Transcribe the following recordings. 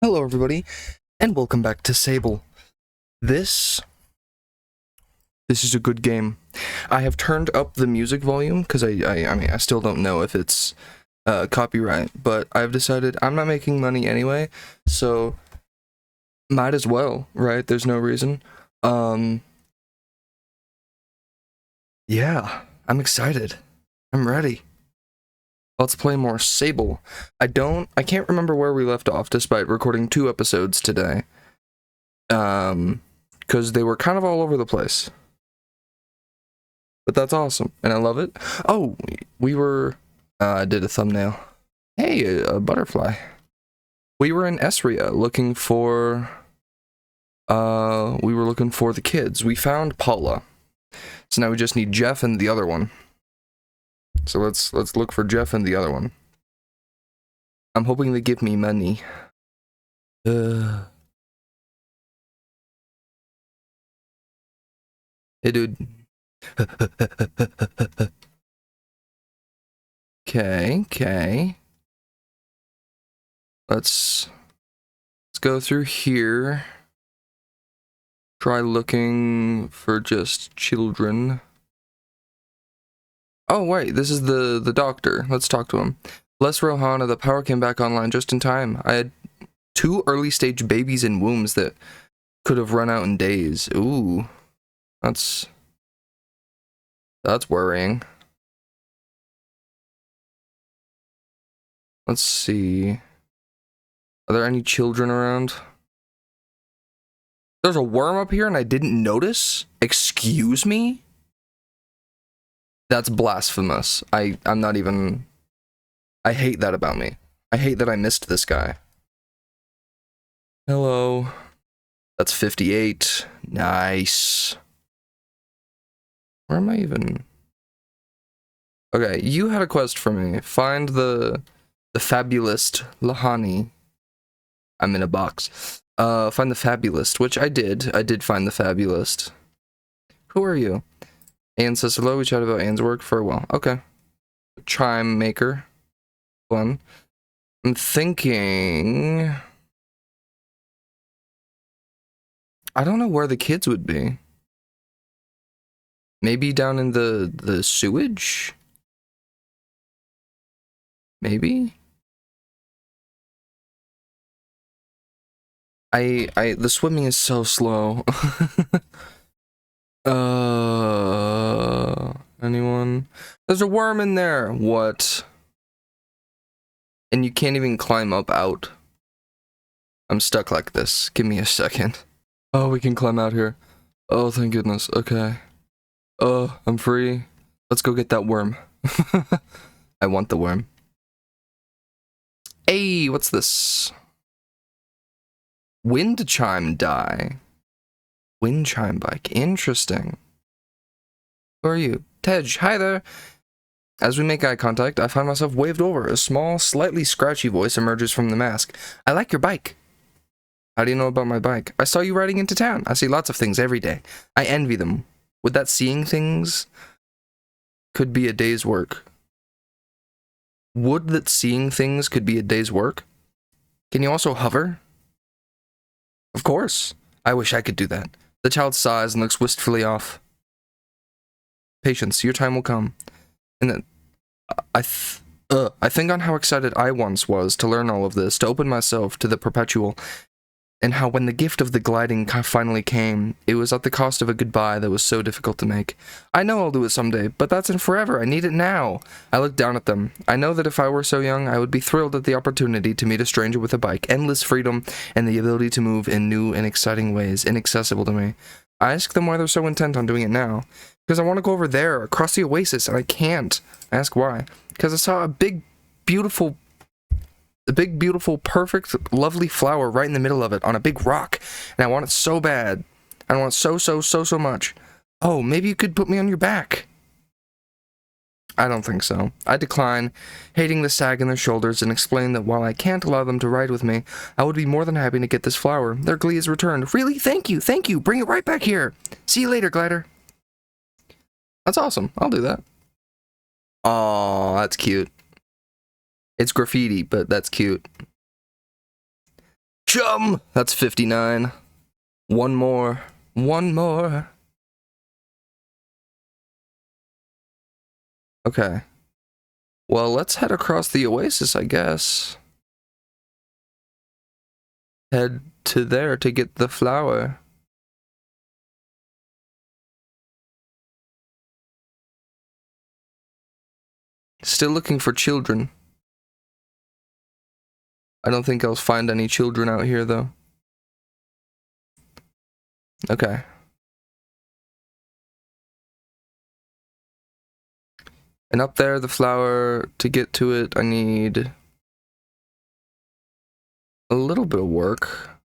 Hello everybody, and welcome back to SABLE. This is a good game. I have turned up the music volume, because I still don't know if it's copyright, but I've decided I'm not making money anyway, so might as well, right? There's no reason. Yeah, I'm excited. I'm ready. Let's play more SABLE. I can't remember where we left off despite recording 2 episodes today. Because they were kind of all over the place. But that's awesome, and I love it. Oh, we were, I did a thumbnail. Hey, a butterfly. We were in Esria looking for, we were looking for the kids. We found Paula. So now we just need Jeff and the other one. So let's look for Jeff and the other one. I'm hoping they give me money. Hey, dude. Okay. Let's go through here. Try looking for just children. Oh, wait, this is the doctor. Let's talk to him. Bless Rohana, the power came back online just in time. I had 2 early-stage babies in wombs that could have run out in days. Ooh. That's worrying. Let's see. Are there any children around? There's a worm up here and I didn't notice? Excuse me? That's blasphemous. I'm not even... I hate that about me. I hate that I missed this guy. Hello. That's 58. Nice. Where am I even? Okay, you had a quest for me. Find the fabulist Lahani. I'm in a box. Find the fabulist, which I did. I did find the fabulist. Who are you? Anne says hello. We chatted about Anne's work for a while. Okay. Chime maker. Fun. I'm thinking... I don't know where the kids would be. Maybe down in the sewage? Maybe? The swimming is so slow. Anyone? There's a worm in there! What? And you can't even climb up out. I'm stuck like this. Give me a second. Oh, we can climb out here. Oh, thank goodness. Okay. Oh, I'm free. Let's go get that worm. I want the worm. Hey, what's this? Wind chime die. Wind chime bike. Interesting. Who are you? Tej, hi there. As we make eye contact, I find myself waved over. A small, slightly scratchy voice emerges from the mask. I like your bike. How do you know about my bike? I saw you riding into town. I see lots of things every day. I envy them. Would that seeing things could be a day's work? Would that seeing things could be a day's work? Can you also hover? Of course. I wish I could do that. The child sighs and looks wistfully off. Patience, your time will come. And then, I think on how excited I once was to learn all of this, to open myself to the perpetual, and how when the gift of the gliding finally came, it was at the cost of a goodbye that was so difficult to make. I know I'll do it someday, but that's in forever. I need it now. I look down at them. I know that if I were so young, I would be thrilled at the opportunity to meet a stranger with a bike, endless freedom, and the ability to move in new and exciting ways, inaccessible to me. I ask them why they're so intent on doing it now. Because I want to go over there, across the oasis, and I can't. I ask why. Because I saw a big, beautiful, perfect, lovely flower right in the middle of it, on a big rock. And I want it so bad. I want it so much. Oh, maybe you could put me on your back. I don't think so. I decline, hating the sag in their shoulders, and explain that while I can't allow them to ride with me, I would be more than happy to get this flower. Their glee is returned. Really? Thank you. Bring it right back here. See you later, Glider. That's awesome. I'll do that. Aw, that's cute. It's graffiti, but that's cute. Chum! That's 59. One more. One more. Okay. Well, let's head across the oasis, I guess. Head to there to get the flower. Still looking for children. I don't think I'll find any children out here, though. Okay. And up there, the flower, to get to it, I need a little bit of work.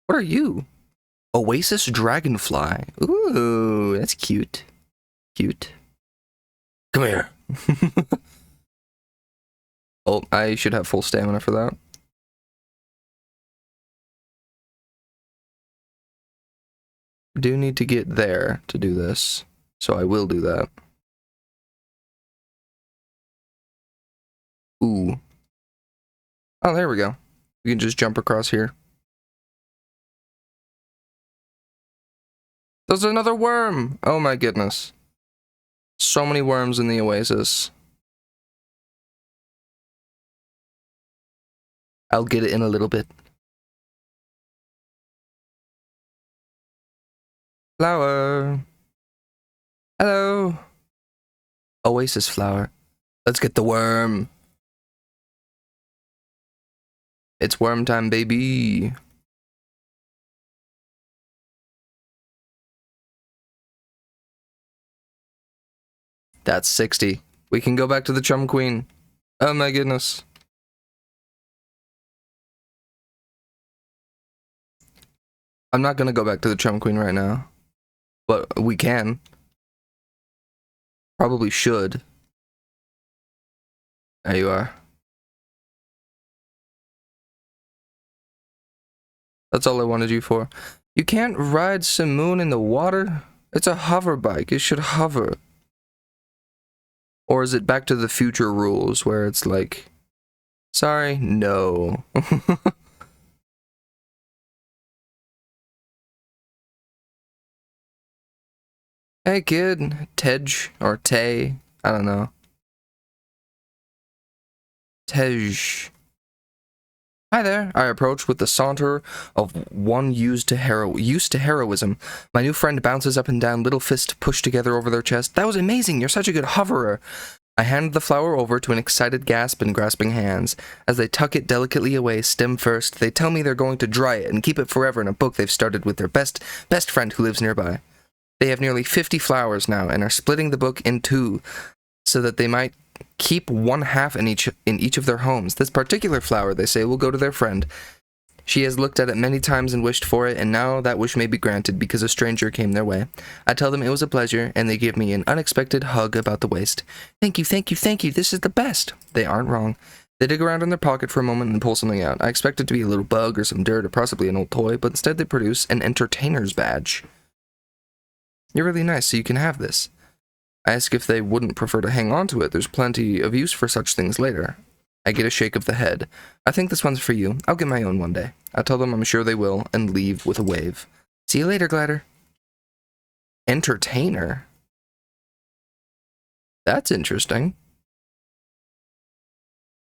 What are you? Oasis Dragonfly. Ooh, that's cute. Cute. Come here. Oh, I should have full stamina for that. Do need to get there to do this, so I will do that. Ooh. Oh, there we go. We can just jump across here. There's another worm! Oh my goodness. So many worms in the oasis. I'll get it in a little bit. Flower. Hello. Oasis flower. Let's get the worm. It's worm time, baby. That's 60. We can go back to the Chum Queen. Oh my goodness. I'm not gonna go back to the Chum Queen right now. But we can. Probably should. There you are. That's all I wanted you for. You can't ride Simoon in the water? It's a hover bike. It should hover. Or is it Back to the Future rules where it's like, sorry, no. Hey kid, Tej, or Tay, I don't know. Tej. Hi there, I approach with the saunter of one used to heroism. My new friend bounces up and down, little fists pushed together over their chest. That was amazing, you're such a good hoverer. I hand the flower over to an excited gasp and grasping hands. As they tuck it delicately away, stem first, they tell me they're going to dry it and keep it forever in a book they've started with their best friend who lives nearby. They have nearly 50 flowers now and are splitting the book in two so that they might keep one half in each of their homes. This particular flower, they say, will go to their friend. She has looked at it many times and wished for it, and now that wish may be granted because a stranger came their way. I tell them it was a pleasure, and they give me an unexpected hug about the waist. Thank you, thank you, thank you, this is the best. They aren't wrong. They dig around in their pocket for a moment and pull something out. I expect it to be a little bug or some dirt or possibly an old toy, but instead they produce an entertainer's badge. You're really nice, so you can have this. I ask if they wouldn't prefer to hang on to it. There's plenty of use for such things later. I get a shake of the head. I think this one's for you. I'll get my own one day. I tell them I'm sure they will, and leave with a wave. See you later, Glider. Entertainer? That's interesting.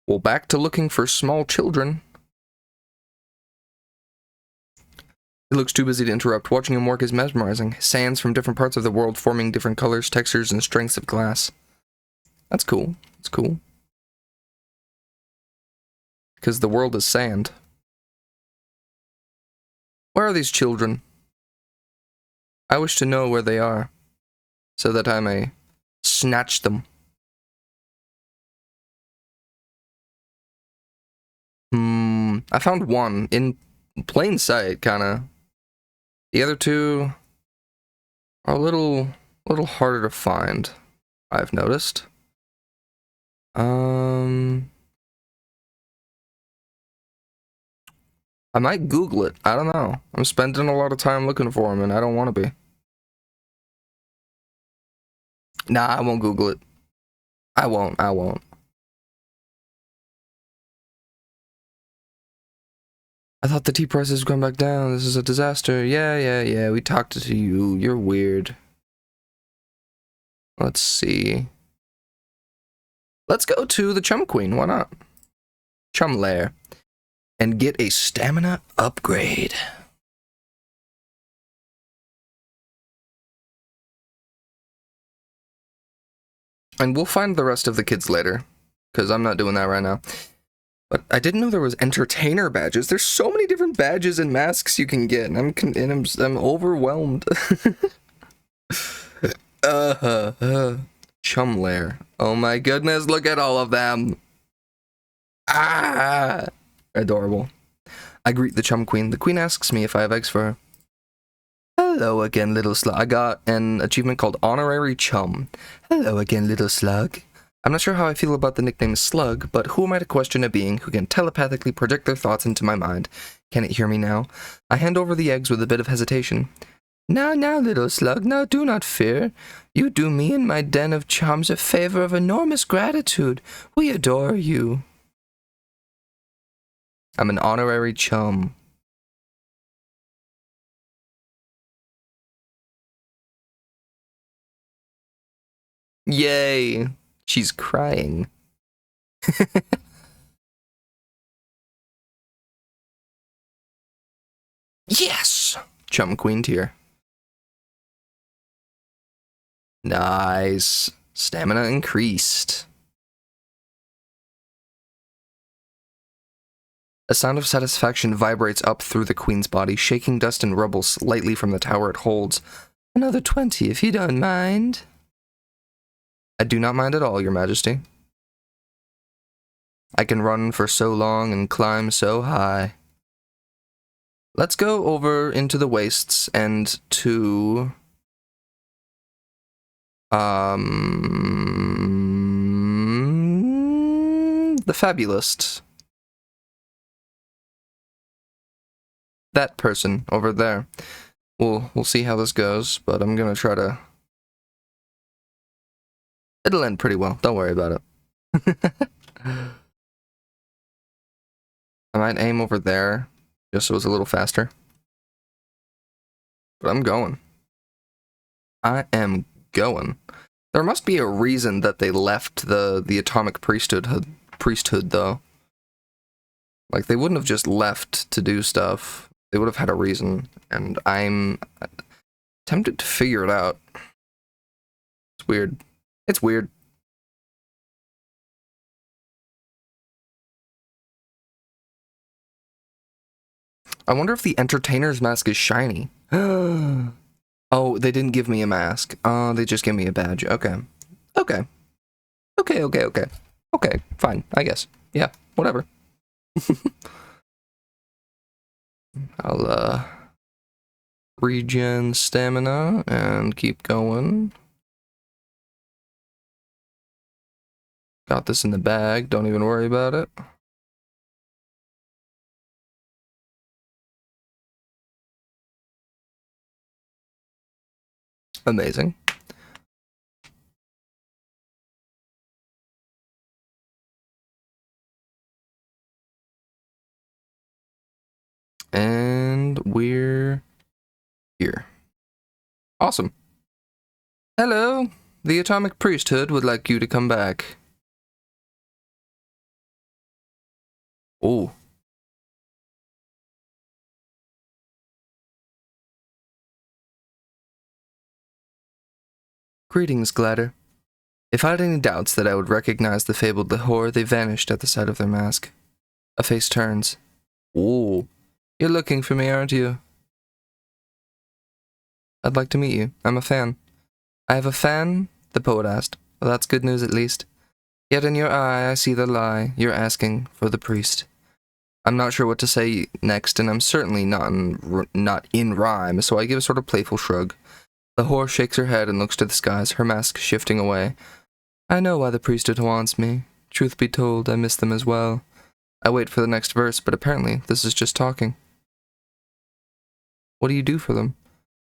Well, back to looking for small children. He looks too busy to interrupt. Watching him work is mesmerizing. Sands from different parts of the world forming different colors, textures, and strengths of glass. That's cool. That's cool. Because the world is sand. Where are these children? I wish to know where they are, so that I may snatch them. I found one in plain sight, kinda. The other two are a little harder to find, I've noticed. I might Google it. I don't know. I'm spending a lot of time looking for them, and I don't want to be. Nah, I won't Google it. I won't. I thought the tea prices would come back down. This is a disaster. Yeah. We talked to you. You're weird. Let's see. Let's go to the Chum Queen. Why not? Chum Lair. And get a stamina upgrade. And we'll find the rest of the kids later, because I'm not doing that right now. But I didn't know there was entertainer badges. There's so many different badges and masks you can get, and I'm overwhelmed. Chum Lair. Oh my goodness, look at all of them. Ah, adorable. I greet the Chum Queen. The Queen asks me if I have eggs for her. Hello again, little slug. I got an achievement called Honorary Chum. Hello again, little slug. I'm not sure how I feel about the nickname Slug, but who am I to question a being who can telepathically project their thoughts into my mind? Can it hear me now? I hand over the eggs with a bit of hesitation. Now, little slug, now do not fear. You do me and my den of chums a favor of enormous gratitude. We adore you. I'm an honorary chum. Yay! She's crying. Yes! Chum Queen tier. Nice. Stamina increased. A sound of satisfaction vibrates up through the Queen's body, shaking dust and rubble slightly from the tower it holds. Another 20, if you don't mind. I do not mind at all, Your Majesty. I can run for so long and climb so high. Let's go over into the wastes and to... the Fabulist. That person over there. We'll see how this goes, but I'm gonna try to... It'll end pretty well, don't worry about it. I might aim over there, just so it's a little faster. But I'm going. I am going. There must be a reason that they left the atomic priesthood, though. Like, they wouldn't have just left to do stuff. They would have had a reason, and I'm tempted to figure it out. It's weird. It's weird. I wonder if the entertainer's mask is shiny. Oh, they didn't give me a mask. Oh, they just gave me a badge. Okay. Okay. Okay, fine, I guess. Yeah, whatever. I'll, regen stamina and keep going. Got this in the bag, don't even worry about it. Amazing. And we're here. Awesome. Hello, the Atomic Priesthood would like you to come back. Oh. Greetings, Gladder. If I had any doubts that I would recognize the fabled Lahore, they vanished at the sight of their mask. A face turns. Oh. You're looking for me, aren't you? I'd like to meet you. I'm a fan. I have a fan? The poet asked. Well, that's good news at least. Yet in your eye I see the lie. You're asking for the priest. I'm not sure what to say next, and I'm certainly not in rhyme, so I give a sort of playful shrug. The whore shakes her head and looks to the skies, her mask shifting away. I know why the priesthood wants me. Truth be told, I miss them as well. I wait for the next verse, but apparently this is just talking. What do you do for them?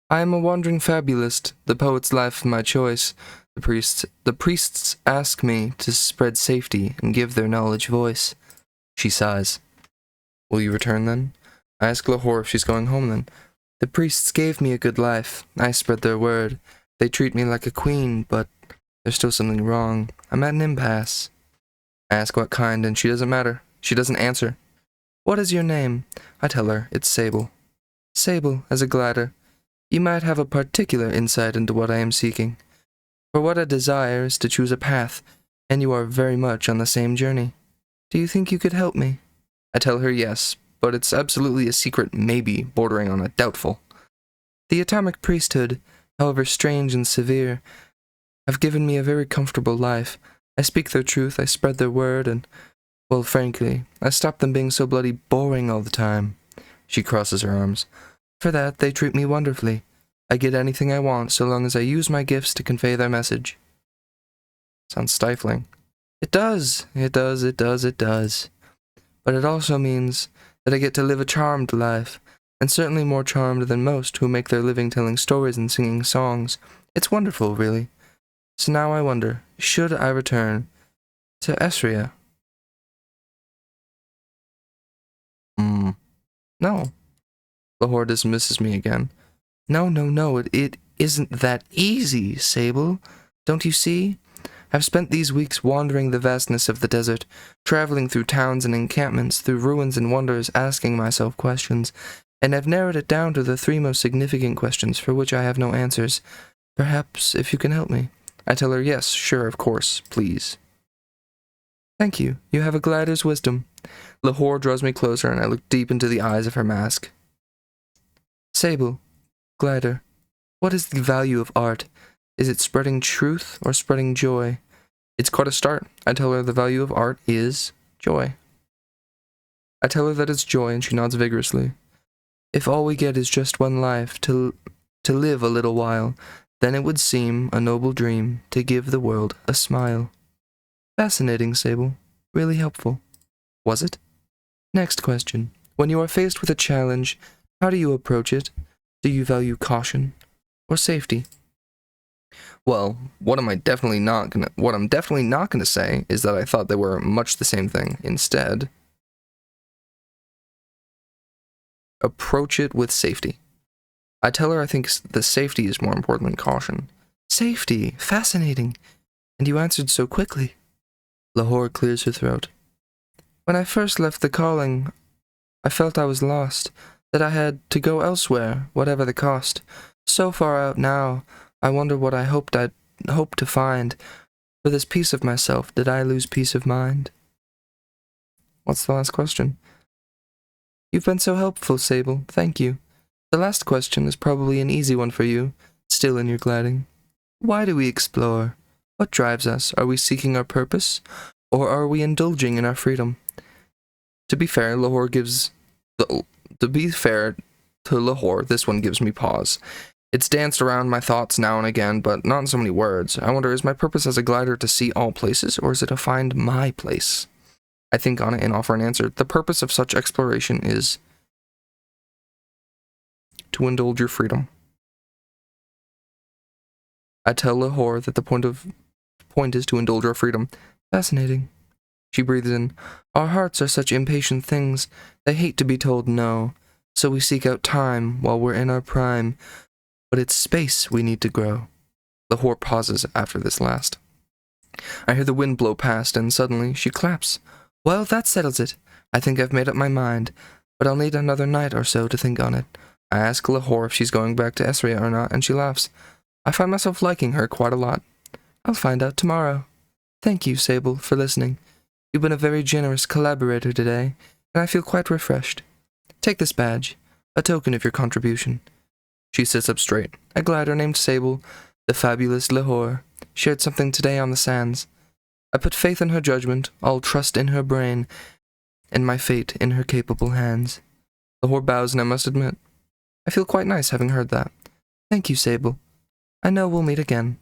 I am a wandering fabulist, the poet's life my choice. The priests ask me to spread safety and give their knowledge voice. She sighs. Will you return then? I ask Lahore if she's going home then. The priests gave me a good life. I spread their word. They treat me like a queen, but there's still something wrong. I'm at an impasse. I ask what kind, and she doesn't matter. She doesn't answer. What is your name? I tell her, it's Sable. Sable, as a glider. You might have a particular insight into what I am seeking. For what I desire is to choose a path, and you are very much on the same journey. Do you think you could help me? I tell her yes, but it's absolutely a secret maybe, bordering on a doubtful. The atomic priesthood, however strange and severe, have given me a very comfortable life. I speak their truth, I spread their word, and, well, frankly, I stop them being so bloody boring all the time. She crosses her arms. For that, they treat me wonderfully. I get anything I want so long as I use my gifts to convey their message. Sounds stifling. It does. But it also means that I get to live a charmed life, and certainly more charmed than most who make their living telling stories and singing songs. It's wonderful, really. So now I wonder, should I return to Esria? No. Lahore dismisses me again. No, it isn't that easy, Sable. Don't you see? I've spent these weeks wandering the vastness of the desert, traveling through towns and encampments, through ruins and wonders, asking myself questions, and I've narrowed it down to the 3 most significant questions for which I have no answers. Perhaps if you can help me. I tell her, yes, sure, of course, please. Thank you. You have a glider's wisdom. Lahore draws me closer, and I look deep into the eyes of her mask. Sable, glider, what is the value of art? Is it spreading truth or spreading joy? It's quite a start. I tell her the value of art is joy. I tell her that it's joy, and she nods vigorously. If all we get is just one life, to live a little while, then it would seem a noble dream to give the world a smile. Fascinating, Sable. Really helpful. Was it? Next question. When you are faced with a challenge, how do you approach it? Do you value caution or safety? Well, what I'm definitely not gonna say is that I thought they were much the same thing. Instead, approach it with safety. I tell her I think the safety is more important than caution. Safety! Fascinating! And you answered so quickly. Lahore clears her throat. When I first left the calling, I felt I was lost, that I had to go elsewhere, whatever the cost. So far out now, I wonder what I'd hoped to find. For this piece of myself, did I lose peace of mind? What's the last question? You've been so helpful, Sable. Thank you. The last question is probably an easy one for you, still in your gliding. Why do we explore? What drives us? Are we seeking our purpose? Or are we indulging in our freedom? To be fair to Lahore, this one gives me pause. It's danced around my thoughts now and again, but not in so many words. I wonder, is my purpose as a glider to see all places, or is it to find my place? I think on it and offer an answer. The purpose of such exploration is to indulge your freedom. I tell Lahore that the point is to indulge our freedom. Fascinating. She breathes in. Our hearts are such impatient things. They hate to be told no. So we seek out time while we're in our prime. But it's space we need to grow. Lahore pauses after this last. I hear the wind blow past, and suddenly she claps. Well, that settles it. I think I've made up my mind. But I'll need another night or so to think on it. I ask Lahore if she's going back to Esria or not, and she laughs. I find myself liking her quite a lot. I'll find out tomorrow. Thank you, Sable, for listening. You've been a very generous collaborator today, and I feel quite refreshed. Take this badge, a token of your contribution. She sits up straight. A glider named Sable, the fabulous Lahore, shared something today on the sands. I put faith in her judgment, all trust in her brain, and my fate in her capable hands. Lahore bows, and I must admit, I feel quite nice having heard that. Thank you, Sable. I know we'll meet again.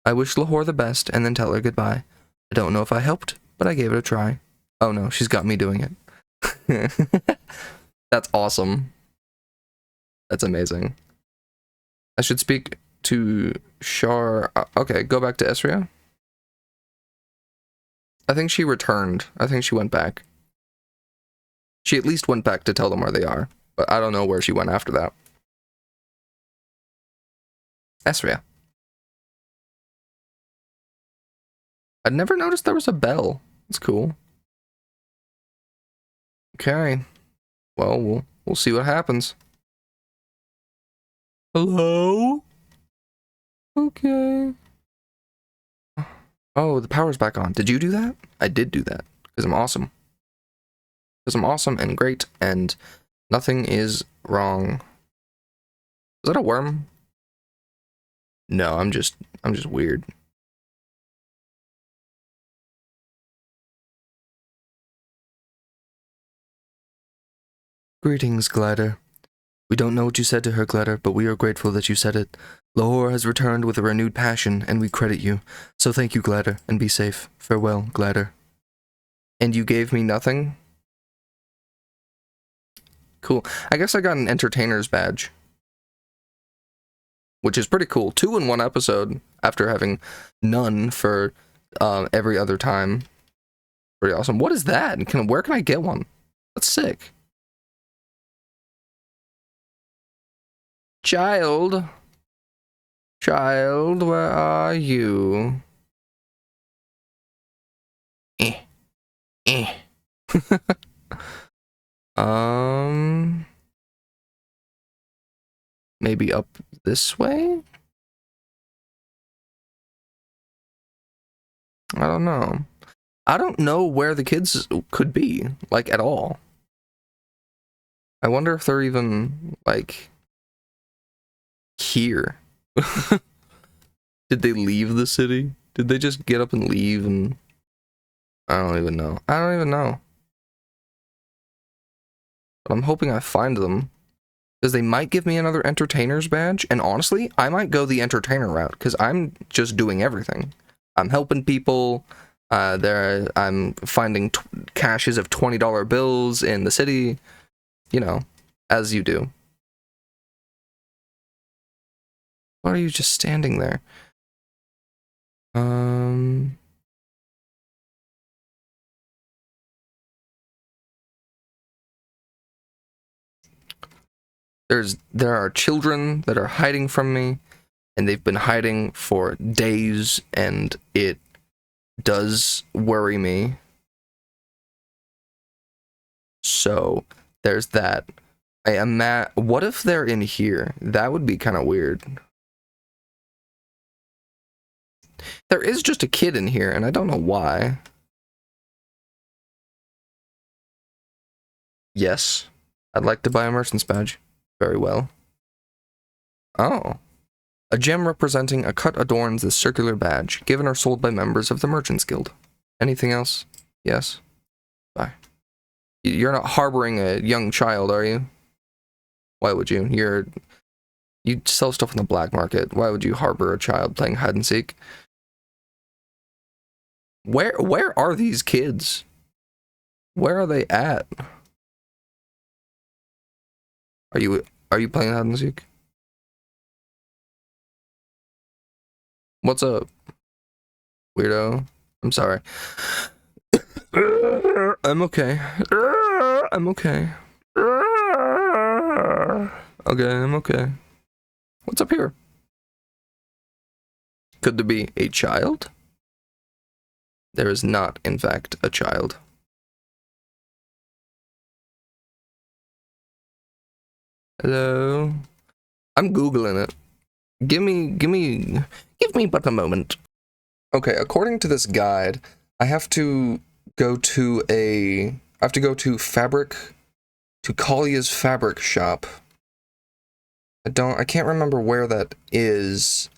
I wish Lahore the best, and then tell her goodbye. I don't know if I helped, but I gave it a try. Oh no, she's got me doing it. That's awesome. That's amazing. I should speak to Shar. Okay, go back to Esria. I think she returned. I think she went back. She at least went back to tell them where they are. But I don't know where she went after that. Esria. I'd never noticed there was a bell. That's cool. Okay. Well, we'll see what happens. Hello? Okay. Oh, the power's back on. Did you do that? I did do that. Because I'm awesome. Because I'm awesome and great and nothing is wrong. Is that a worm? No, I'm just weird. Greetings, Glider. We don't know what you said to her, Glider, but we are grateful that you said it. Lahore has returned with a renewed passion, and we credit you. So thank you, Glider, and be safe. Farewell, Glider. And you gave me nothing? Cool. I guess I got an entertainer's badge. Which is pretty cool. 2 in 1 episode, after having none for every other time. Pretty awesome. What is that? Where can I get one? That's sick. Child, where are you? Maybe up this way? I don't know. I don't know where the kids could be, like, at all. I wonder if they're even, like, here. Did they leave the city? Did they just get up and leave and... I don't even know. I don't even know. But I'm hoping I find them. Because they might give me another entertainer's badge. And honestly, I might go the entertainer route. Because I'm just doing everything. I'm helping people. I'm finding caches of $20 bills in the city. You know, as you do. Why are you just standing there? There are children that are hiding from me, and they've been hiding for days, and it does worry me. So there's that. What if they're in here? That would be kind of weird. There is just a kid in here, and I don't know why. Yes, I'd like to buy a merchant's badge. Very well. Oh. A gem representing a cut adorns this circular badge, given or sold by members of the Merchants Guild. Anything else? Yes. Bye. You're not harboring a young child, are you? Why would you? You sell stuff on the black market. Why would you harbor a child playing hide and seek? Where are these kids? Where are they at? Are you playing hide and seek? What's up, weirdo? I'm sorry. I'm okay. I'm okay. Okay, I'm okay. What's up here? Could there be a child? There is not, in fact, a child. Hello? I'm Googling it. Give me but a moment. Okay, according to this guide, I have to go to Kalia's fabric shop. I can't remember where that is.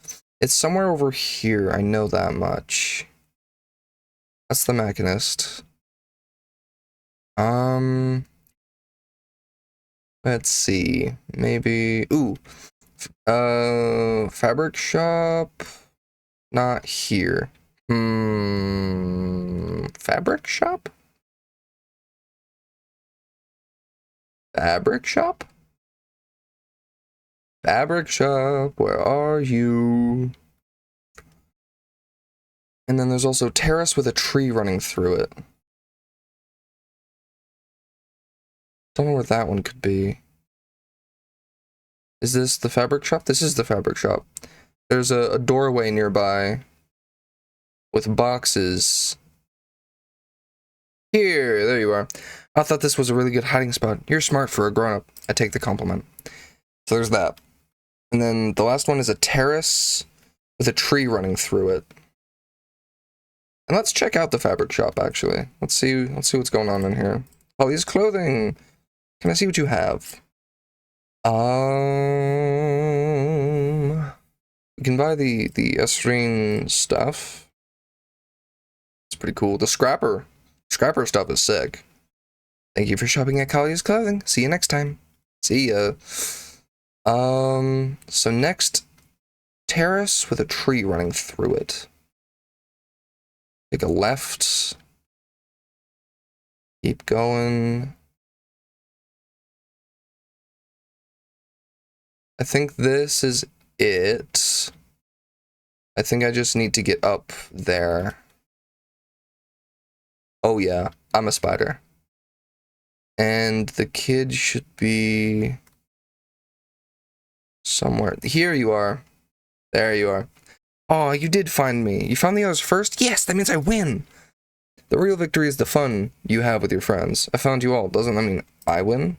It's somewhere over here, I know that much. That's the Machinist. Let's see. Maybe... Ooh. Fabric shop? Not here. Fabric shop? Fabric shop? Fabric shop, where are you? And then there's also terrace with a tree running through it. Don't know where that one could be. Is this the fabric shop? This is the fabric shop. There's a doorway nearby with boxes. Here, there you are. I thought this was a really good hiding spot. You're smart for a grown-up. I take the compliment. So there's that. And then the last one is a terrace with a tree running through it. And let's check out the fabric shop, actually. Let's see what's going on in here. Holly's clothing. Can I see what you have? You can buy the Esrine stuff. It's pretty cool. The Scrapper stuff is sick. Thank you for shopping at Kalia's Clothing. See you next time. See ya. So next, terrace with a tree running through it. Take a left. Keep going. I think this is it. I think I just need to get up there. Oh yeah, I'm a spider. And the kid should be somewhere. Here you are. There you are. Oh, you did find me. You found the others first? Yes, that means I win. The real victory is the fun you have with your friends. I found you all. Doesn't that mean I win?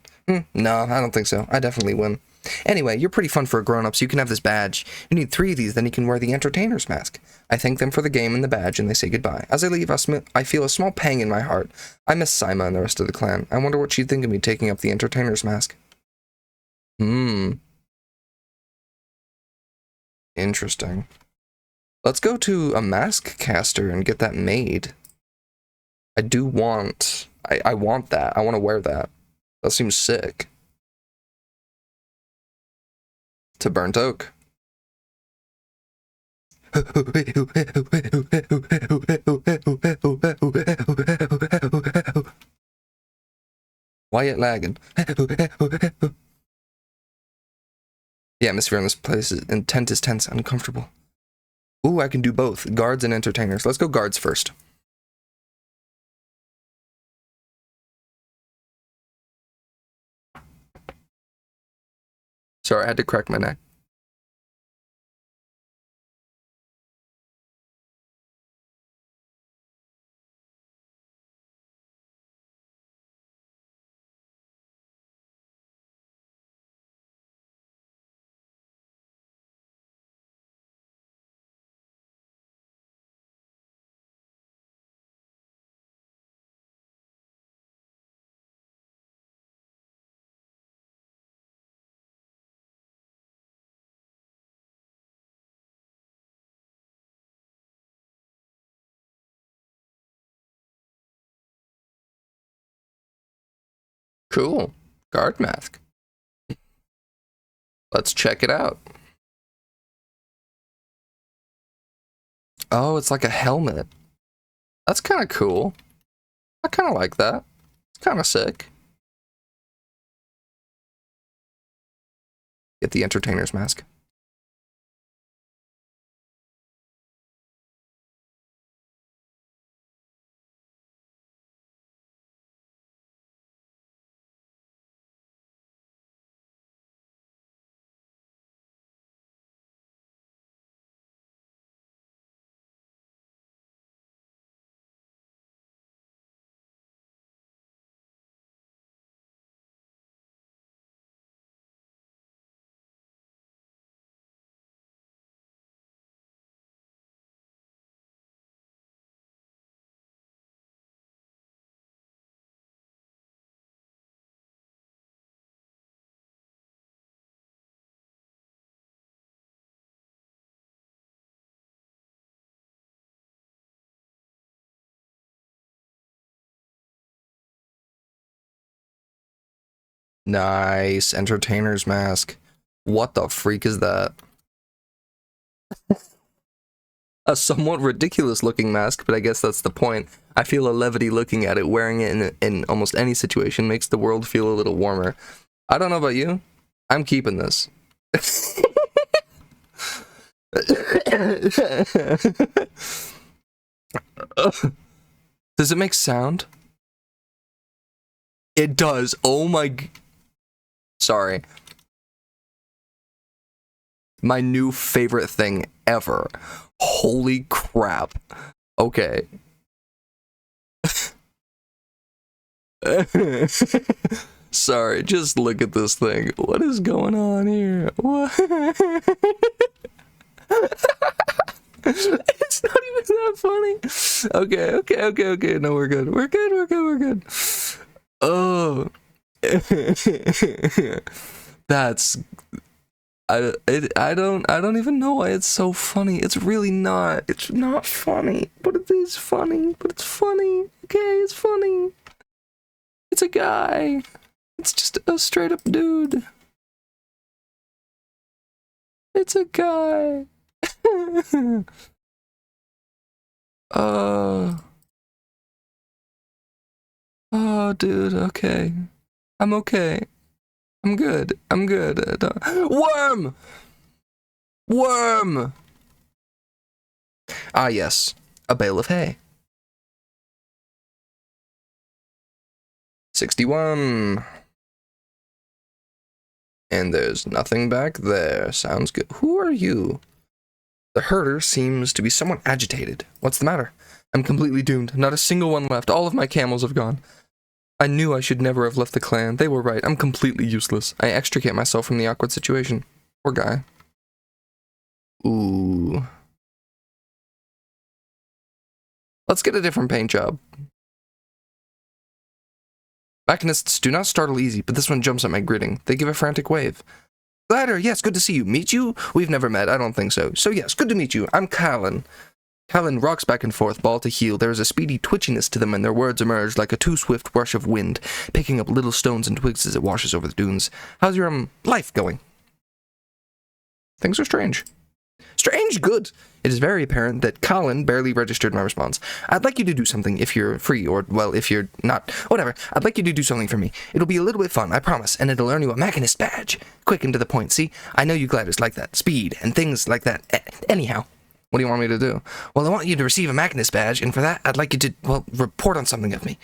No, I don't think so. I definitely win. Anyway, you're pretty fun for a grown-up, so you can have this badge. You need 3 of these, then you can wear the entertainer's mask. I thank them for the game and the badge, and they say goodbye. As I leave, I feel a small pang in my heart. I miss Saima and the rest of the clan. I wonder what she'd think of me taking up the entertainer's mask. Interesting. Let's go to a mask caster and get that made. I do want... I want that. I want to wear that. That seems sick. To burnt oak. Why it lagging? The atmosphere in this place is tense, uncomfortable. Ooh, I can do both. Guards and entertainers. Let's go guards first. Sorry, I had to crack my neck. Cool. Guard mask. Let's check it out. Oh, it's like a helmet. That's kind of cool. I kind of like that. It's kind of sick. Get the entertainer's mask. Nice. Entertainer's mask. What the freak is that? A somewhat ridiculous looking mask, but I guess that's the point. I feel a levity looking at it. Wearing it in almost any situation makes the world feel a little warmer. I don't know about you. I'm keeping this. Does it make sound? It does. Oh my... Sorry. My new favorite thing ever. Holy crap. Okay. Sorry, just look at this thing. What is going on here? What? It's not even that funny. Okay. No, we're good. We're good. Oh. That's I don't even know why it's so funny. It's really not. It's not funny, but it is funny. But it's funny. Okay, it's funny. It's a guy. It's just a straight up dude. It's a guy. Oh, dude, okay. I'm okay. I'm good. Worm! Worm! Ah, yes. A bale of hay. 61. And there's nothing back there. Sounds good. Who are you? The herder seems to be somewhat agitated. What's the matter? I'm completely doomed. Not a single one left. All of my camels have gone. I knew I should never have left the clan. They were right. I'm completely useless. I extricate myself from the awkward situation. Poor guy. Ooh. Let's get a different paint job. Mechanists do not startle easy, but this one jumps at my gritting. They give a frantic wave. Glider, yes, good to see you. Meet you? We've never met, I don't think so. So yes, good to meet you. I'm Callan. Callan rocks back and forth, ball to heel. There is a speedy twitchiness to them, and their words emerge like a too swift rush of wind, picking up little stones and twigs as it washes over the dunes. How's your, life going? Things are strange. Strange? Good. It is very apparent that Colin barely registered my response. I'd like you to do something if you're free, or, well, if you're not. Whatever. I'd like you to do something for me. It'll be a little bit fun, I promise, and it'll earn you a Machinist badge. Quick and to the point, see? I know you gliders like that. Speed, and things like that. Anyhow. What do you want me to do? Well, I want you to receive a Machinist badge, and for that, I'd like you to, well, report on something of me.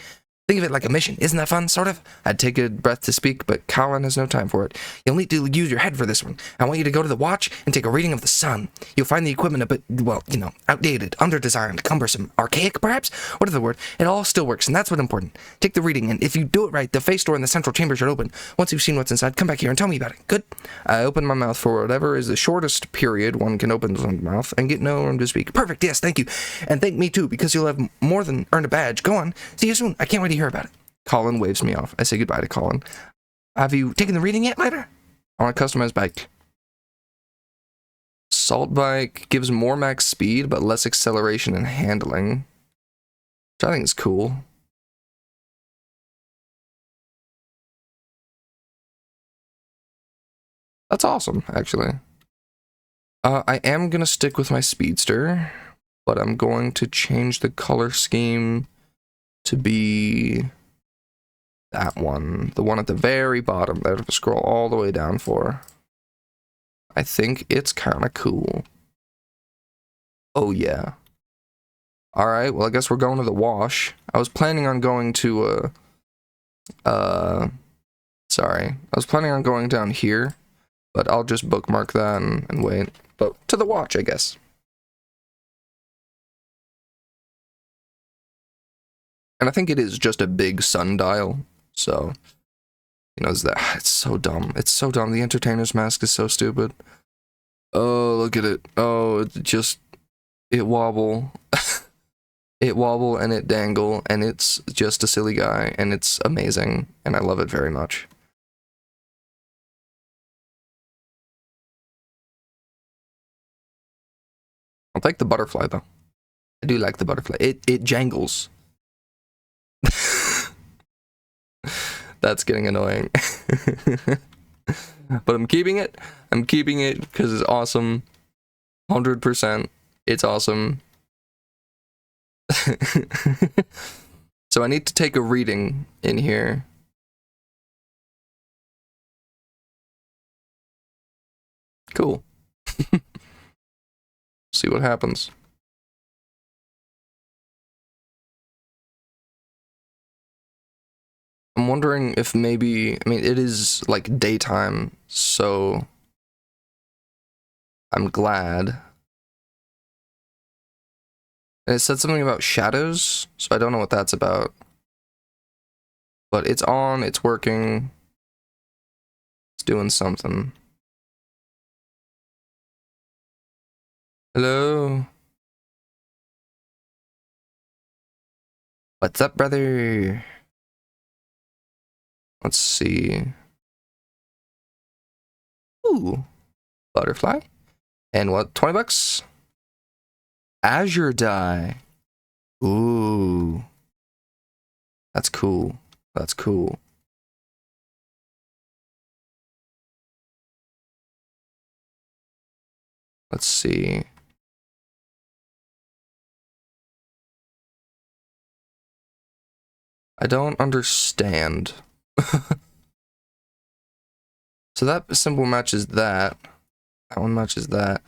Think of it like a mission. Isn't that fun, sort of? I'd take a breath to speak, but Colin has no time for it. You'll need to use your head for this one. I want you to go to the watch and take a reading of the sun. You'll find the equipment a bit, well, you know, outdated, under-designed, cumbersome, archaic, perhaps? What is the word? It all still works, and that's what's important. Take the reading, and if you do it right, the face door in the central chamber should open. Once you've seen what's inside, come back here and tell me about it. Good? I open my mouth for whatever is the shortest period one can open one's mouth and get no room to speak. Perfect, yes, thank you. And thank me, too, because you'll have more than earned a badge. Go on. See you soon. I can't wait to hear about it. Colin waves me off. I say goodbye to Colin. Have you taken the reading yet, later? I want a customized bike. Salt bike gives more max speed, but less acceleration and handling. Which I think is cool. That's awesome, actually. I am going to stick with my Speedster, but I'm going to change the color scheme to be that one. The one at the very bottom that I have to scroll all the way down for. I think it's kind of cool. Oh, yeah. Alright, well, I guess we're going to the wash. I was planning on going to, sorry. I was planning on going down here, but I'll just bookmark that and wait. But to the watch, I guess. And I think it is just a big sundial, so, you know, it's so dumb. It's so dumb. The entertainer's mask is so stupid. Oh, look at it. Oh, it wobble. It wobble and it dangle, and it's just a silly guy, and it's amazing, and I love it very much. I'll take the butterfly, though. I do like the butterfly. It jangles. That's getting annoying. But I'm keeping it. I'm keeping it because it's awesome. 100%. It's awesome. So I need to take a reading in here. Cool. See what happens. I'm wondering if maybe, I mean, it is like daytime, so I'm glad. And it said something about shadows, so I don't know what that's about. But it's on, it's working. It's doing something. Hello? What's up, brother? Let's see. Ooh. Butterfly. And what? 20 bucks? Azure die. Ooh. That's cool. That's cool. Let's see. I don't understand. So that symbol matches that. That one matches that.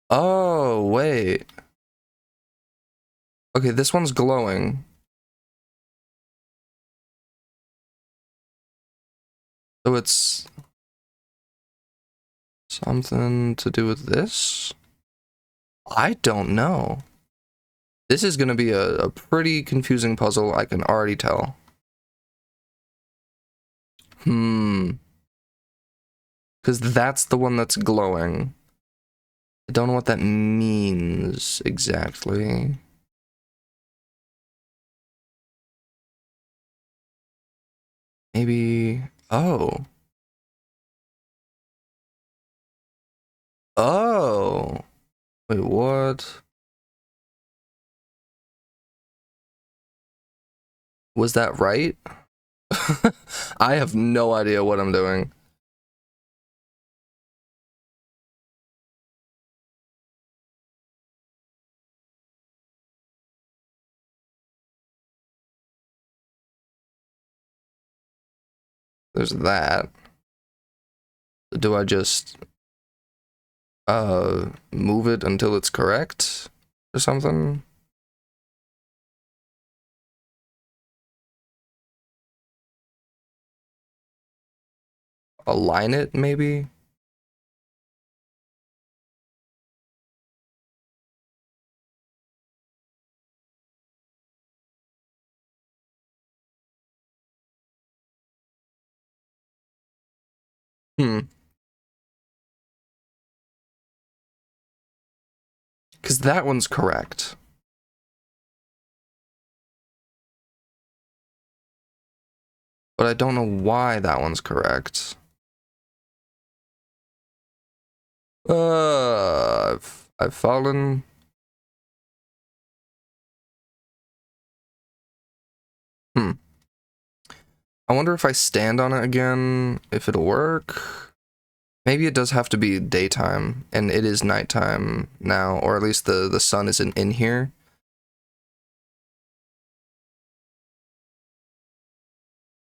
Oh, wait. Okay, this one's glowing. So it's something to do with this? I don't know. This is going to be a pretty confusing puzzle, I can already tell. Because that's the one that's glowing. I don't know what that means exactly. Maybe... Oh. Oh. Wait, what? Was that right? I have no idea what I'm doing. There's that. Do I just move it until it's correct or something? Align it, maybe? Because that one's correct. But I don't know why that one's correct. I've fallen. I wonder if I stand on it again, if it'll work. Maybe it does have to be daytime, and it is nighttime now, or at least the sun isn't in here.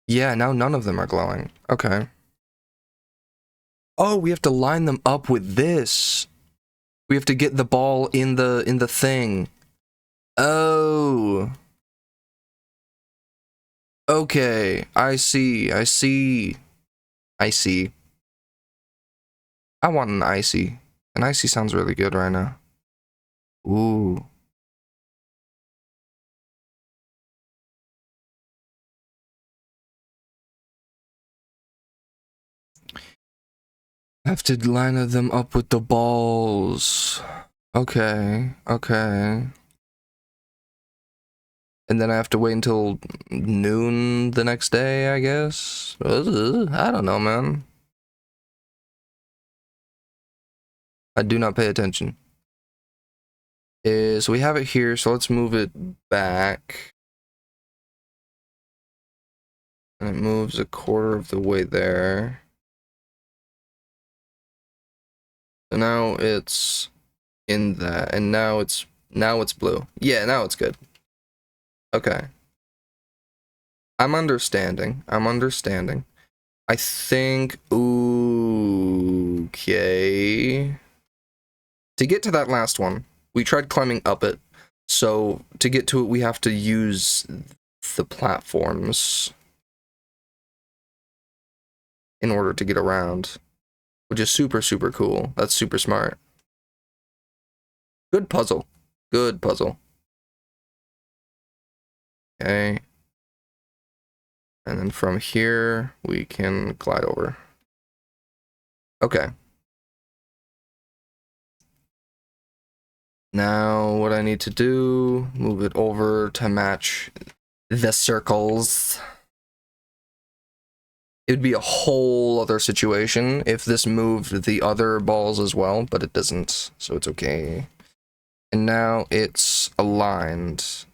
Yeah, now none of them are glowing. Okay. Oh, we have to line them up with this. We have to get the ball in the thing. Oh. Okay, I see. I want an icy. An icy sounds really good right now. Ooh. I have to line them up with the balls. Okay, okay. And then I have to wait until noon the next day, I guess? I don't know, man. I do not pay attention. So we have it here, so let's move it back. And it moves a quarter of the way there. So now it's in that, and now it's blue. Yeah, now it's good. Okay. I'm understanding. I think, okay. To get to that last one, we tried climbing up it. So to get to it, we have to use the platforms in order to get around, which is super, super cool. That's super smart. Good puzzle. Good puzzle. Okay. And then from here, we can glide over. Okay. Now, what I need to do, move it over to match the circles. It would be a whole other situation if this moved the other balls as well, but it doesn't, so it's okay. And now it's aligned.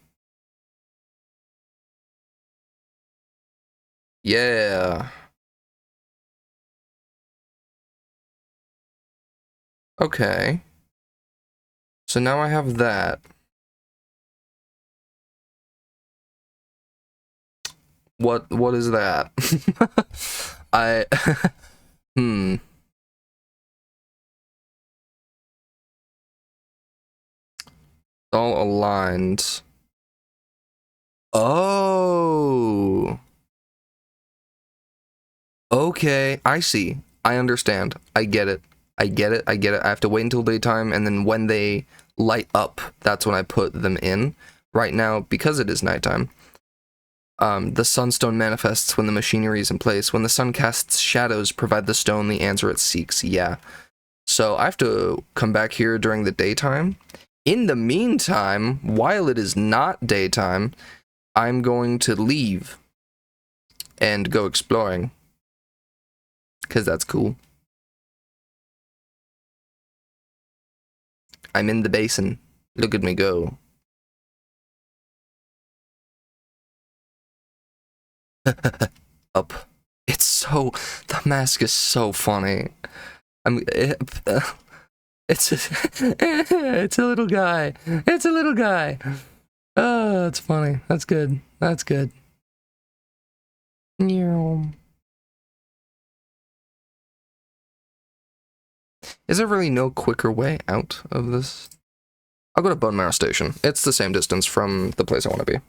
Yeah. Okay. So now I have that. What is that? I hmm. All aligned. Oh. Okay, I see. I understand. I get it. I get it. I get it. I have to wait until daytime, and then when they light up, that's when I put them in. Right now, because it is nighttime, the sunstone manifests when the machinery is in place. When the sun casts shadows, provide the stone the answer it seeks. Yeah. So I have to come back here during the daytime. In the meantime, while it is not daytime, I'm going to leave and go exploring. Because that's cool. I'm in the basin. Look at me go. Up. It's so... The mask is so funny. It's it's a little guy. It's a little guy. Oh, that's funny. That's good. That's good. Is there really no quicker way out of this? I'll go to Bone Marrow Station. It's the same distance from the place I want to be.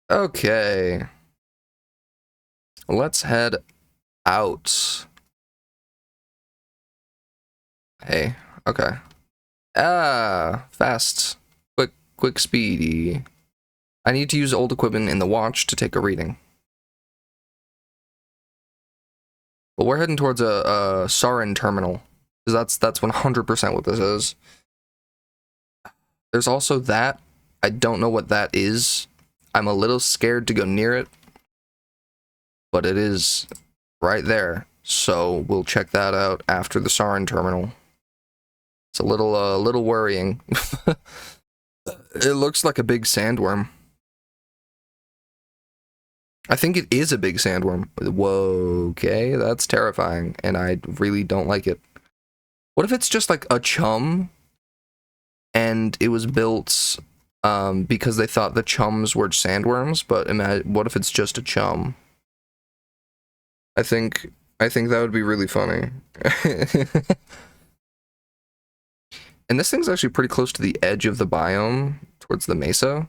Okay. Let's head out. Hey, okay. Ah, fast. Quick, speedy. I need to use old equipment in the watch to take a reading. But we're heading towards a Sarin terminal. Because that's 100% what this is. There's also that. I don't know what that is. I'm a little scared to go near it. But it is right there. So we'll check that out after the Sarin terminal. It's a little worrying. It looks like a big sandworm. I think it is a big sandworm. Whoa, okay, that's terrifying, and I really don't like it. What if it's just like a chum, and it was built because they thought the chums were sandworms, but what if it's just a chum? I think that would be really funny. And this thing's actually pretty close to the edge of the biome, towards the mesa.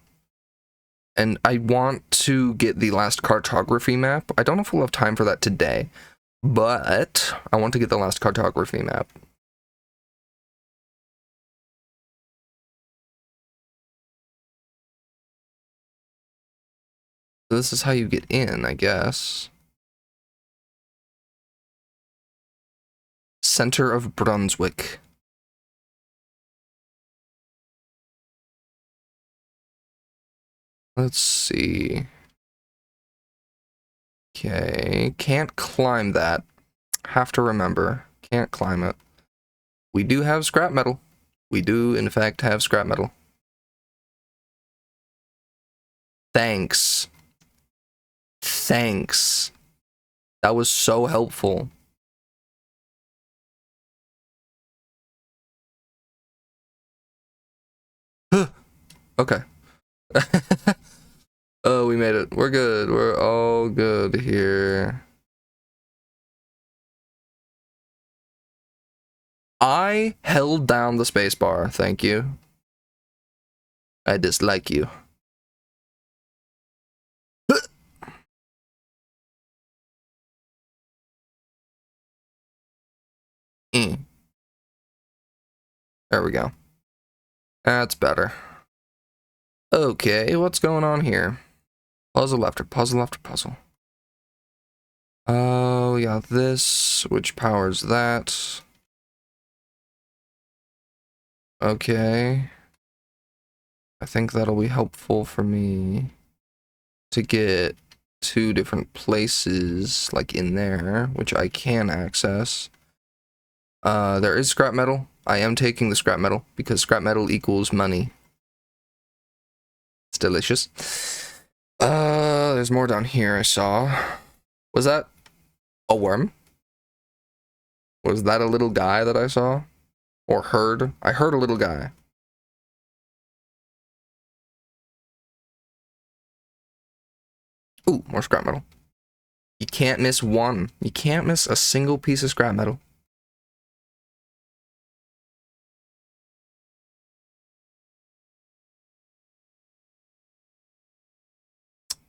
And I want to get the last cartography map. I don't know if we'll have time for that today, but I want to get the last cartography map. This is how you get in, I guess. Center of Brunswick. Let's see. Okay, can't climb that. Have to remember, can't climb it. We do have scrap metal. We do, in fact, have scrap metal. Thanks. Thanks. That was so helpful. Okay. Oh, we made it. We're good. We're all good here. I held down the spacebar. Thank you. I dislike you. There we go. That's better. Okay, what's going on here? Puzzle after puzzle after puzzle. Oh, yeah, this, which powers that. Okay. I think that'll be helpful for me to get 2 different places, like in there, which I can access. There is scrap metal. I am taking the scrap metal, because scrap metal equals money. It's delicious. There's more down here I saw. Was that a worm? Was that a little guy that I saw? Or heard? I heard a little guy. Ooh, more scrap metal. You can't miss one. You can't miss a single piece of scrap metal.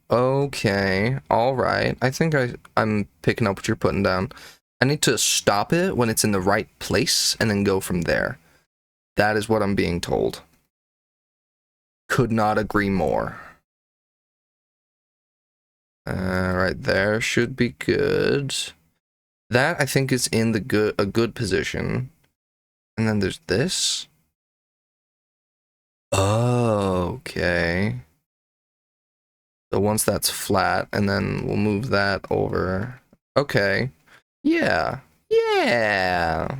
Okay, alright. I think I'm picking up what you're putting down. I need to stop it when it's in the right place and then go from there. That is what I'm being told. Could not agree more. Right there should be good. That I think is in the a good position. And then there's this. Oh, okay. So once that's flat, and then we'll move that over. Okay. Yeah. Yeah.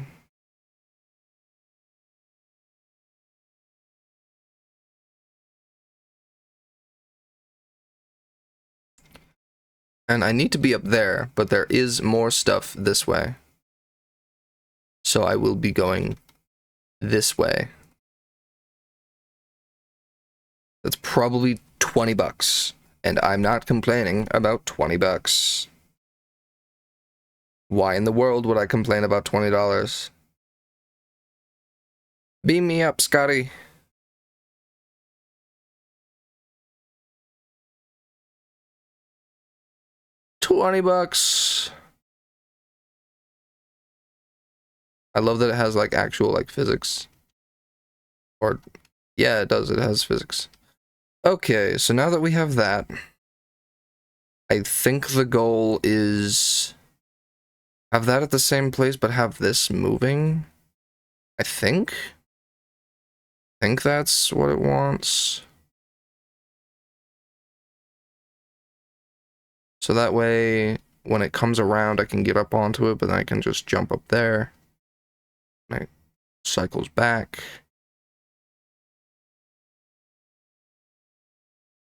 And I need to be up there, but there is more stuff this way. So I will be going this way. That's probably 20 bucks. And I'm not complaining about 20 bucks. Why in the world would I complain about $20? Beam me up, Scotty. $20. I love that it has like actual like physics. Or yeah, it does. It has physics. Okay, so now that we have that, I think the goal is have that at the same place but have this moving. I think that's what it wants. So that way, when it comes around, I can get up onto it, but then I can just jump up there. And it cycles back.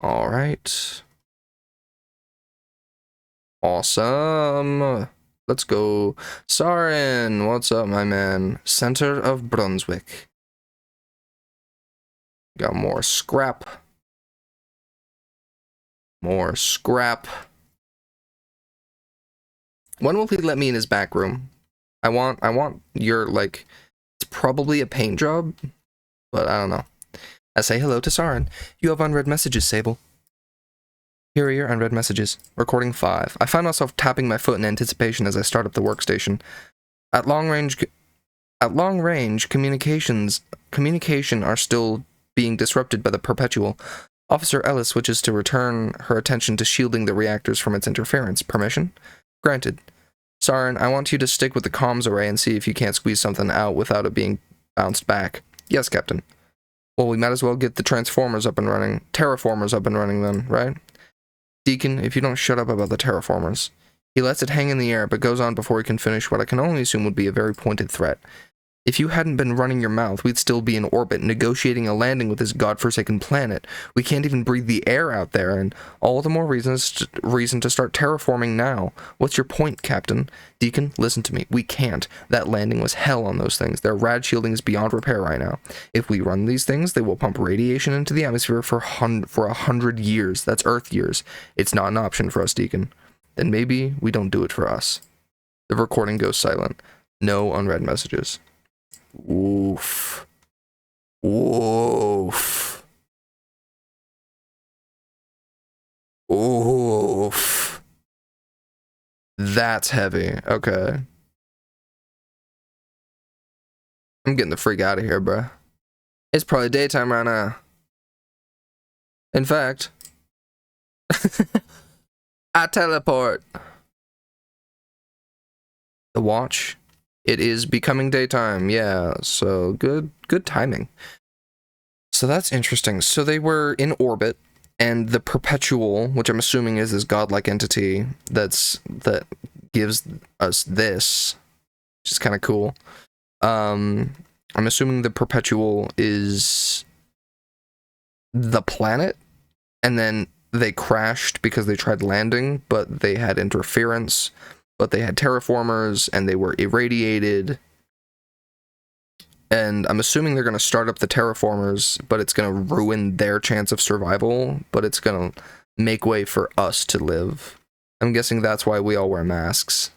All right. Awesome. Let's go. Sarin, what's up, my man? Center of Brunswick. Got more scrap. More scrap. When will he let me in his back room? I want your, like, it's probably a paint job, but I don't know. I say hello to Sarin. You have unread messages, Sable. Here are your unread messages. Recording 5. I find myself tapping my foot in anticipation as I start up the workstation. At long range, communication are still being disrupted by the Perpetual. Officer Ellis switches to return her attention to shielding the reactors from its interference. Permission? Granted. Sarin, I want you to stick with the comms array and see if you can't squeeze something out without it being bounced back. Yes, Captain. Well, we might as well get the terraformers up and running then, right? Deacon, if you don't shut up about the terraformers. He lets it hang in the air, but goes on before he can finish what I can only assume would be a very pointed threat. If you hadn't been running your mouth, we'd still be in orbit, negotiating a landing with this godforsaken planet. We can't even breathe the air out there, and all the more reason to start terraforming now. What's your point, Captain? Deacon, listen to me. We can't. That landing was hell on those things. Their rad shielding is beyond repair right now. If we run these things, they will pump radiation into the atmosphere for 100 years. That's Earth years. It's not an option for us, Deacon. Then maybe we don't do it for us. The recording goes silent. No unread messages. Oof. Oof. Oof. That's heavy. Okay. I'm getting the freak out of here, bruh. It's probably daytime right now. In fact, I teleport. The watch. It is becoming daytime. Yeah, so good timing. So that's interesting. So they were in orbit, and the perpetual, which I'm assuming is this godlike entity that gives us this, which is kind of cool. I'm assuming the perpetual is the planet, and then they crashed because they tried landing, but they had interference, but they had terraformers, and they were irradiated. And I'm assuming they're going to start up the terraformers, but it's going to ruin their chance of survival, but it's going to make way for us to live. I'm guessing that's why we all wear masks.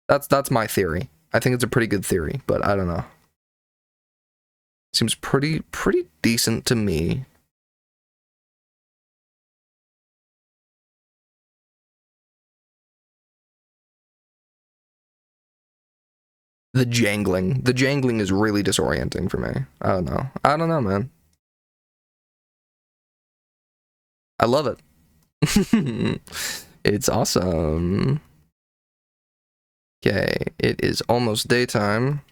That's my theory. I think it's a pretty good theory, but I don't know. Seems pretty decent to me. The jangling is really disorienting for me. I don't know, man. I love it. It's awesome. Okay, it is almost daytime.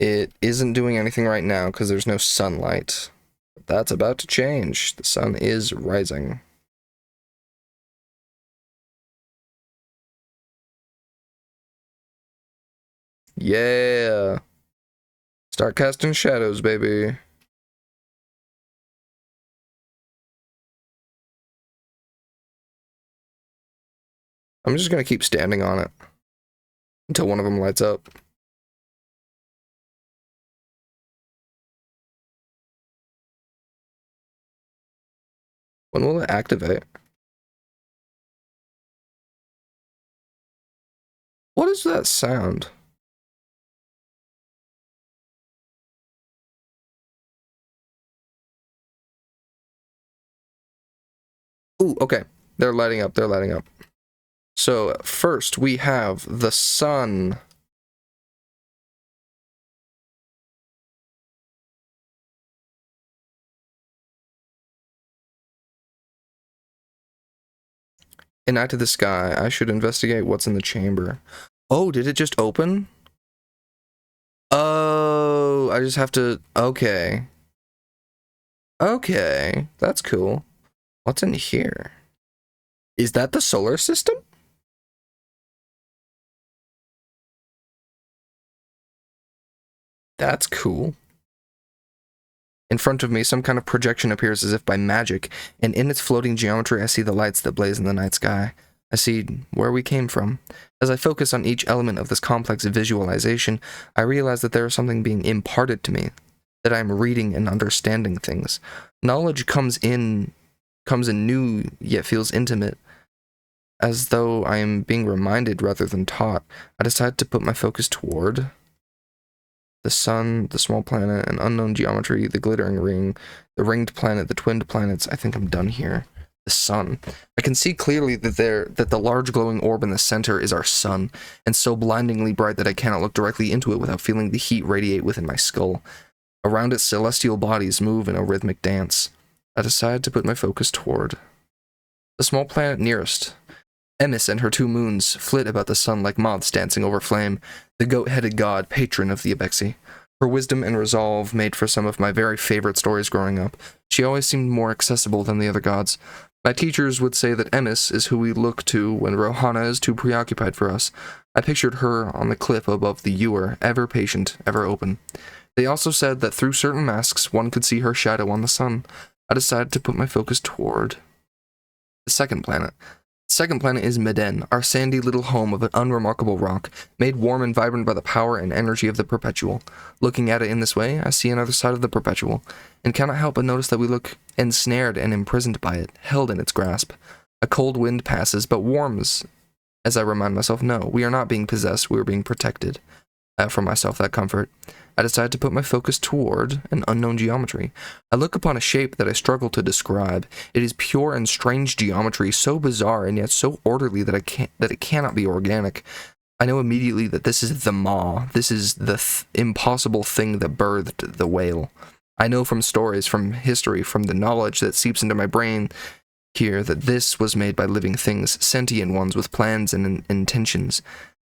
It isn't doing anything right now because there's no sunlight. But that's about to change. The sun is rising. Yeah. Start casting shadows, baby. I'm just gonna keep standing on it until one of them lights up. When will it activate? What is that sound? Ooh, okay. They're lighting up. So, first we have the sun. An eye to the sky. I should investigate what's in the chamber. Oh, did it just open? Oh, I just have to... Okay. Okay, that's cool. What's in here? Is that the solar system? That's cool. In front of me, some kind of projection appears as if by magic, and in its floating geometry I see the lights that blaze in the night sky. I see where we came from. As I focus on each element of this complex visualization, I realize that there is something being imparted to me, that I am reading and understanding things. Knowledge comes in new, yet feels intimate. As though I am being reminded rather than taught, I decide to put my focus toward the sun, the small planet, an unknown geometry, the glittering ring, the ringed planet, the twinned planets. I think I'm done here. The sun. I can see clearly that the large glowing orb in the center is our sun, and so blindingly bright that I cannot look directly into it without feeling the heat radiate within my skull. Around it, celestial bodies move in a rhythmic dance. I decide to put my focus toward the small planet nearest. Emis and her 2 moons flit about the sun like moths dancing over flame, the goat-headed god, patron of the Abexi. Her wisdom and resolve made for some of my very favorite stories growing up. She always seemed more accessible than the other gods. My teachers would say that Emis is who we look to when Rohana is too preoccupied for us. I pictured her on the cliff above the ewer, ever patient, ever open. They also said that through certain masks, one could see her shadow on the sun. I decided to put my focus toward the second planet. The second planet is Meden, our sandy little home of an unremarkable rock, made warm and vibrant by the power and energy of the Perpetual. Looking at it in this way, I see another side of the Perpetual, and cannot help but notice that we look ensnared and imprisoned by it, held in its grasp. A cold wind passes, but warms, as I remind myself, no, we are not being possessed, we are being protected. I offer myself that comfort. I decide to put my focus toward an unknown geometry. I look upon a shape that I struggle to describe. It is pure and strange geometry, so bizarre and yet so orderly that it cannot be organic. I know immediately that this is the maw. This is the impossible thing that birthed the whale. I know from stories, from history, from the knowledge that seeps into my brain here that this was made by living things, sentient ones with plans and intentions.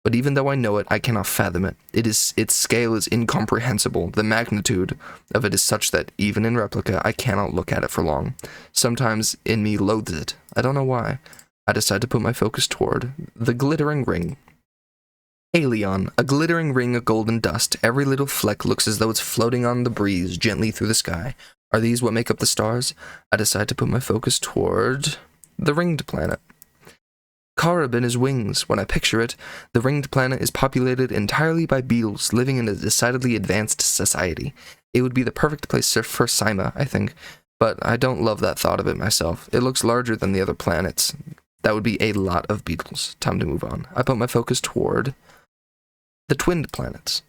But even though I know it, I cannot fathom it. Its scale is incomprehensible. The magnitude of it is such that, even in replica, I cannot look at it for long. Sometimes in me loathes it. I don't know why. I decide to put my focus toward the glittering ring. Halion, a glittering ring of golden dust. Every little fleck looks as though it's floating on the breeze gently through the sky. Are these what make up the stars? I decide to put my focus toward the ringed planet. Carib in his wings. When I picture it, the ringed planet is populated entirely by beetles living in a decidedly advanced society. It would be the perfect place for Saima, I think, but I don't love that thought of it myself. It looks larger than the other planets. That would be a lot of beetles. Time to move on. I put my focus toward the twinned planets.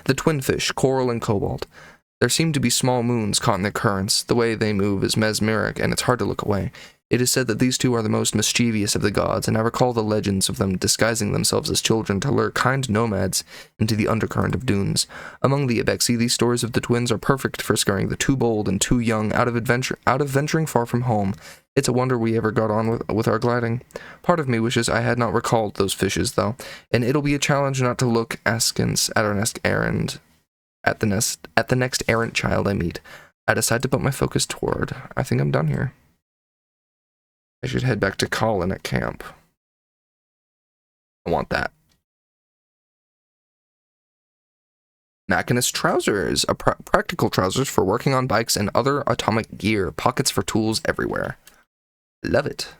The twin fish, coral and cobalt. There seem to be small moons caught in their currents. The way they move is mesmeric, and it's hard to look away. It is said that these two are the most mischievous of the gods, and I recall the legends of them disguising themselves as children to lure kind nomads into the undercurrent of dunes. Among the Ibexi, these stories of the twins are perfect for scaring the too bold and too young out of venturing far from home. It's a wonder we ever got on with our gliding. Part of me wishes I had not recalled those fishes, though, and it'll be a challenge not to look askance at our next errand, at the next errant child I meet. I decide to put my focus toward. I think I'm done here. I should head back to Colin at camp. I want that. Machinist trousers. Practical trousers for working on bikes and other atomic gear. Pockets for tools everywhere. Love it.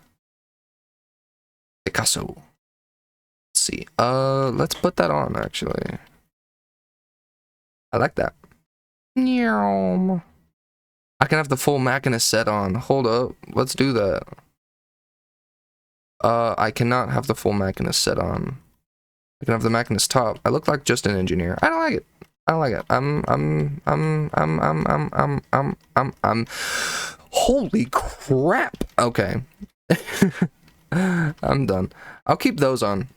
Picasso. Let's see. Let's put that on, actually. I like that. I can have the full Machinist set on. Hold up. Let's do that. I cannot have the full Machinist set on. I can have the Machinist top. I look like just an engineer. I don't like it. I don't like it. Holy crap. Okay. I'm done. I'll keep those on.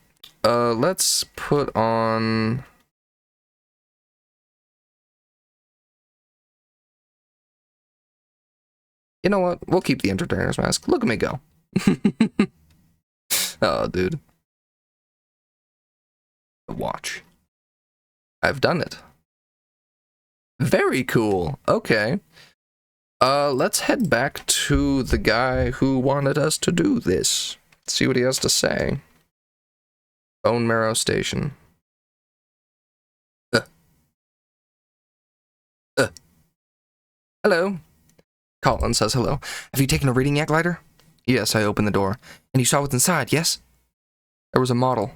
Let's put on... You know what? We'll keep the entertainer's mask. Look at me go. Oh, dude. Watch. I've done it. Very cool. Okay. Let's head back to the guy who wanted us to do this. Let's see what he has to say. Bone Marrow Station. Hello. Colin says hello. Have you taken a reading yet, Glider? Yes, I opened the door. And you saw what's inside, yes? There was a model.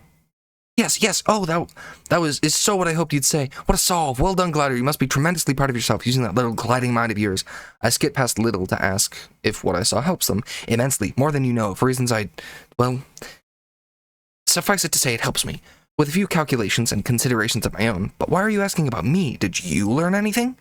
Yes. Oh, that is so what I hoped you'd say. What a solve. Well done, Glider. You must be tremendously proud of yourself using that little gliding mind of yours. I skip past Little to ask if what I saw helps them. Immensely. More than you know. For reasons well, suffice it to say it helps me. With a few calculations and considerations of my own. But why are you asking about me? Did you learn anything?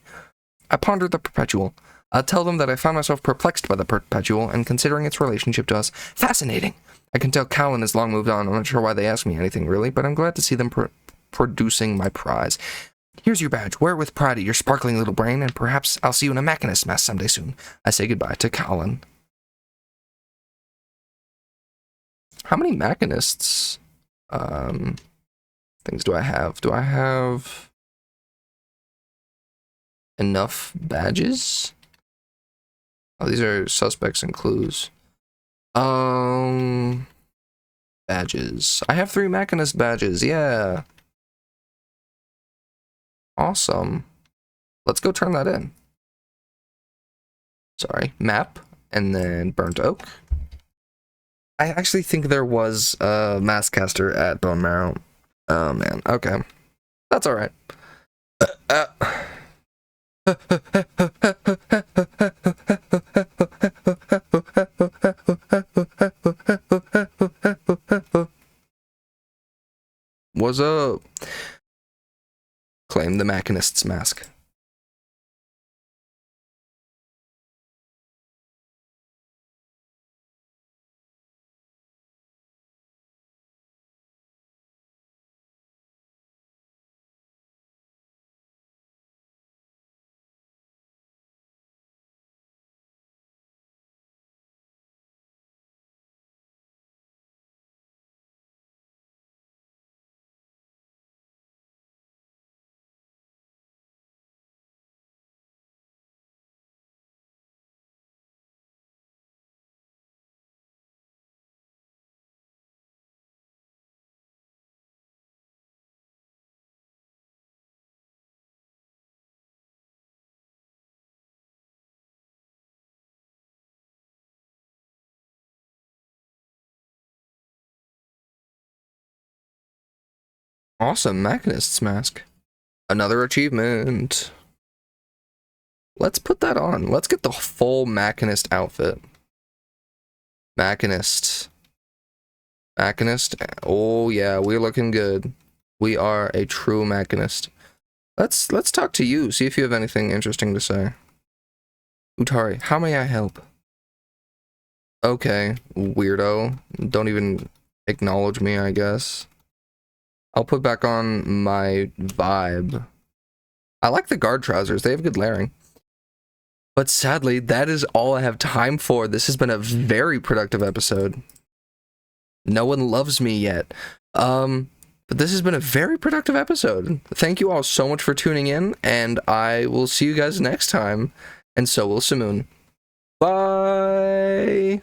I pondered the Perpetual. I'll tell them that I found myself perplexed by the Perpetual and considering its relationship to us. Fascinating. I can tell Callan has long moved on. I'm not sure why they asked me anything, really, but I'm glad to see them producing my prize. Here's your badge. Wear it with pride at your sparkling little brain, and perhaps I'll see you in a Machinist mess someday soon. I say goodbye to Callan. How many Machinists things do I have? Do I have enough badges? Oh, these are suspects and clues. Badges. I have 3 Machinist badges, yeah. Awesome. Let's go turn that in. Sorry, map, and then burnt oak. I actually think there was a Masscaster at Bone Marrow. Oh man, okay. That's alright. What's up? Claim the Machinist's mask. Awesome, Machinist's mask. Another achievement. Let's put that on. Let's get the full Machinist outfit. Machinist. Machinist. Oh yeah, we're looking good. We are a true Machinist. Let's talk to you. See if you have anything interesting to say. Utari, how may I help? Okay, weirdo. Don't even acknowledge me, I guess. I'll put back on my vibe. I like the guard trousers. They have good layering. But sadly, that is all I have time for. This has been a very productive episode. No one loves me yet. But this has been a very productive episode. Thank you all so much for tuning in, and I will see you guys next time. And so will Simoon. Bye!